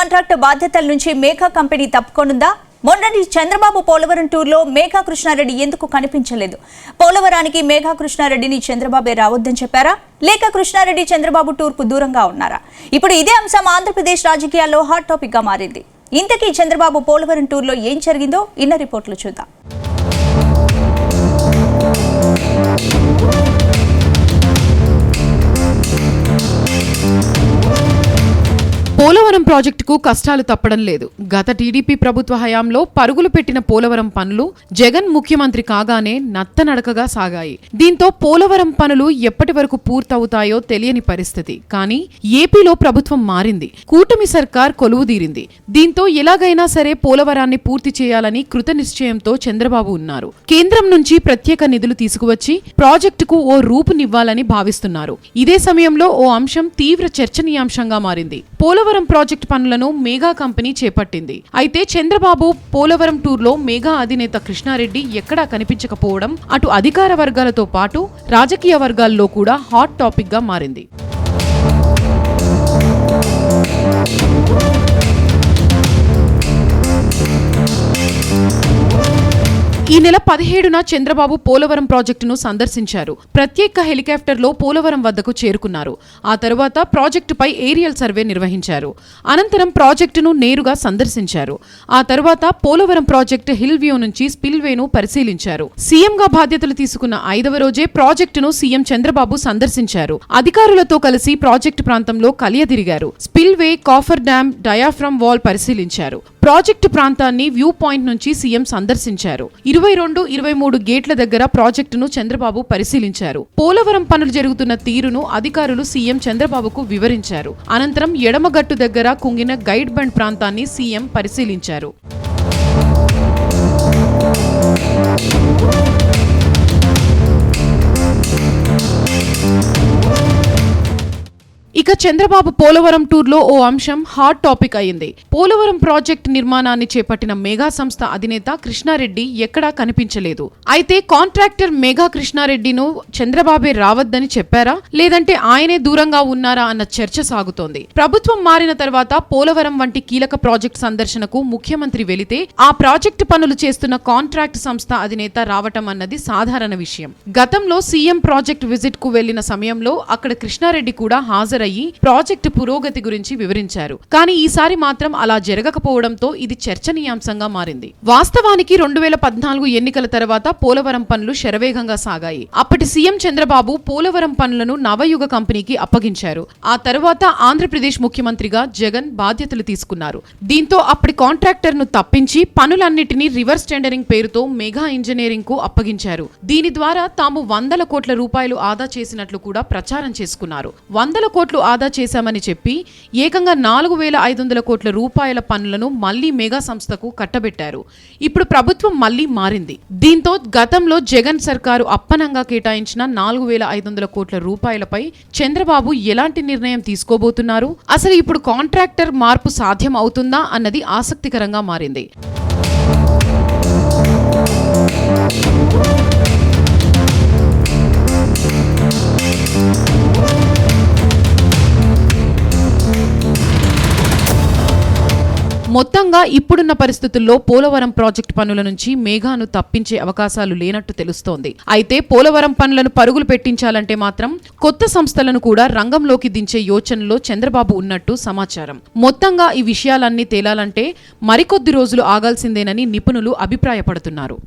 Contract బాధ్యతల నుంచి Megha company తప్పుకొనుందా? మొన్నటి చంద్రబాబు పోలవరం టూర్లో మేఘా కృష్ణారెడ్డి ఎందుకు కనిపించలేదు? పోలవరానికి మేఘా కృష్ణారెడ్డిని చంద్రబాబే రావద్దని చెప్పారా, లేక కృష్ణారెడ్డి చంద్రబాబు టూర్కు దూరంగా ఉన్నారా? ఇప్పుడు ఇదే అంశం ఆంధ్రప్రదేశ్ రాజకీయాల్లో హాట్ టాపిక్ గా మారింది. ఇంతకీ చంద్రబాబు పోలవరం టూర్లో ఏం జరిగిందో ఇన్న రిపోర్టులు చూద్దాం. పోలవరం ప్రాజెక్టుకు కష్టాలు తప్పడం లేదు. గత టీడీపీ ప్రభుత్వ హయాంలో పరుగులు పెట్టిన పోలవరం పనులు జగన్ ముఖ్యమంత్రి కాగానే నత్తనడకగా సాగాయి. దీంతో పోలవరం పనులు ఎప్పటి వరకు పూర్తవుతాయో తెలియని పరిస్థితి. కానీ ఏపీలో ప్రభుత్వం మారింది, కూటమి సర్కార్ కొలువుదీరింది. దీంతో ఎలాగైనా సరే పోలవరాన్ని పూర్తి చేయాలని కృత నిశ్చయంతో చంద్రబాబు ఉన్నారు. కేంద్రం నుంచి ప్రత్యేక నిధులు తీసుకువచ్చి ప్రాజెక్టుకు ఓ రూపునివ్వాలని భావిస్తున్నారు. ఇదే సమయంలో ఓ అంశం తీవ్ర చర్చనీయాంశంగా మారింది. పోలవరం ప్రాజెక్టు పనులను మేఘా కంపెనీ చేపట్టింది. అయితే చంద్రబాబు పోలవరం టూర్లో మేఘా అధినేత కృష్ణారెడ్డి ఎక్కడా కనిపించకపోవడం అటు అధికార వర్గాలతో పాటు రాజకీయ వర్గాల్లో కూడా హాట్ టాపిక్ గా మారింది. ఈ నెల 17న చంద్రబాబు పోలవరం ప్రాజెక్టును సందర్శించారు. ప్రత్యేక హెలికాప్టర్లో పోలవరం వద్దకు చేరుకున్నారు. ఆ తర్వాత ప్రాజెక్టుపై ఏరియల్ సర్వే నిర్వహించారు. అనంతరం ప్రాజెక్టును నేరుగా సందర్శించారు. ఆ తర్వాత పోలవరం ప్రాజెక్టు హిల్ వ్యూ నుంచి స్పిల్వేను పరిశీలించారు. సీఎంగా బాధ్యతలు తీసుకున్న 5వ రోజే ప్రాజెక్టును సీఎం చంద్రబాబు సందర్శించారు. అధికారులతో కలిసి ప్రాజెక్టు ప్రాంతంలో కలియదిరిగారు. Spillway, coffer dam, diaphragm wall పరిశీలించారు. ప్రాజెక్టు ప్రాంతాన్ని వ్యూ పాయింట్ నుంచి సీఎం సందర్శించారు. 22, 23 గేట్ల దగ్గర ప్రాజెక్టును చంద్రబాబు పరిశీలించారు. పోలవరం పనులు జరుగుతున్న తీరును అధికారులు సీఎం చంద్రబాబుకు వివరించారు. అనంతరం ఎడమగట్టు దగ్గర కుంగిన గైడ్ బండ్ ప్రాంతాన్ని సీఎం పరిశీలించారు. ఇక చంద్రబాబు పోలవరం టూర్లో ఓ అంశం హాట్ టాపిక్ అయింది. పోలవరం ప్రాజెక్టు నిర్మాణాన్ని చేపట్టిన మేఘా సంస్థ అధినేత కృష్ణారెడ్డి ఎక్కడా కనిపించలేదు. అయితే కాంట్రాక్టర్ మేఘా కృష్ణారెడ్డిను చంద్రబాబే రావద్దని చెప్పారా, లేదంటే ఆయనే దూరంగా ఉన్నారా అన్న చర్చ సాగుతోంది. ప్రభుత్వం మారిన తర్వాత పోలవరం వంటి కీలక ప్రాజెక్టు సందర్శనకు ముఖ్యమంత్రి వెళితే ఆ ప్రాజెక్టు పనులు చేస్తున్న కాంట్రాక్ట్ సంస్థ అధినేత రావటం అన్నది సాధారణ విషయం. గతంలో సీఎం ప్రాజెక్టు విజిట్ కు వెళ్లిన సమయంలో అక్కడ కృష్ణారెడ్డి కూడా హాజరయ్యి ప్రాజెక్టు పురోగతి గురించి వివరించారు. కానీ ఈసారి మాత్రం అలా జరగకపోవడంతో ఇది చర్చనీయాంశంగా మారింది. వాస్తవానికి 2014 ఎన్నికల తర్వాత పోలవరం పనులు శరవేగంగా సాగాయి. అప్పటి సీఎం చంద్రబాబు పోలవరం పనులను నవయుగ కంపెనీకి అప్పగించారు. ఆ తర్వాత ఆంధ్రప్రదేశ్ ముఖ్యమంత్రిగా జగన్ బాధ్యతలు తీసుకున్నారు. దీంతో అప్పటి కాంట్రాక్టర్ ను తప్పించి పనులన్నిటినీ రివర్స్ టెండరింగ్ పేరుతో మెగా ఇంజనీరింగ్ కు అప్పగించారు. దీని ద్వారా తాము 100 కోట్ల రూపాయలు ఆదా చేసినట్లు కూడా ప్రచారం చేసుకున్నారు. 100 కోట్లు ఆదా చేశామని చెప్పి ఏకంగా 4,500 కోట్ల రూపాయల పనులను మళ్లీ మెగా సంస్థకు కట్టబెట్టారు. ఇప్పుడు ప్రభుత్వం మళ్లీ మారింది. దీంతో గతంలో జగన్ సర్కారు అప్పనంగా కేటాయించిన 4,500 కోట్ల రూపాయలపై చంద్రబాబు ఎలాంటి నిర్ణయం తీసుకోబోతున్నారు? అసలు ఇప్పుడు కాంట్రాక్టర్ మార్పు సాధ్యం అవుతుందా అన్నది ఆసక్తికరంగా మారింది. మొత్తంగా ఇప్పుడున్న పరిస్థితుల్లో పోలవరం ప్రాజెక్టు పనుల నుంచి మేఘాను తప్పించే అవకాశాలు లేనట్టు తెలుస్తోంది. అయితే పోలవరం పనులను పరుగులు పెట్టించాలంటే మాత్రం కొత్త సంస్థలను కూడా రంగంలోకి దించే యోచనలో చంద్రబాబు ఉన్నట్టు సమాచారం. మొత్తంగా ఈ విషయాలన్నీ తేలాలంటే మరికొద్ది రోజులు ఆగాల్సిందేనని నిపుణులు అభిప్రాయపడుతున్నారు.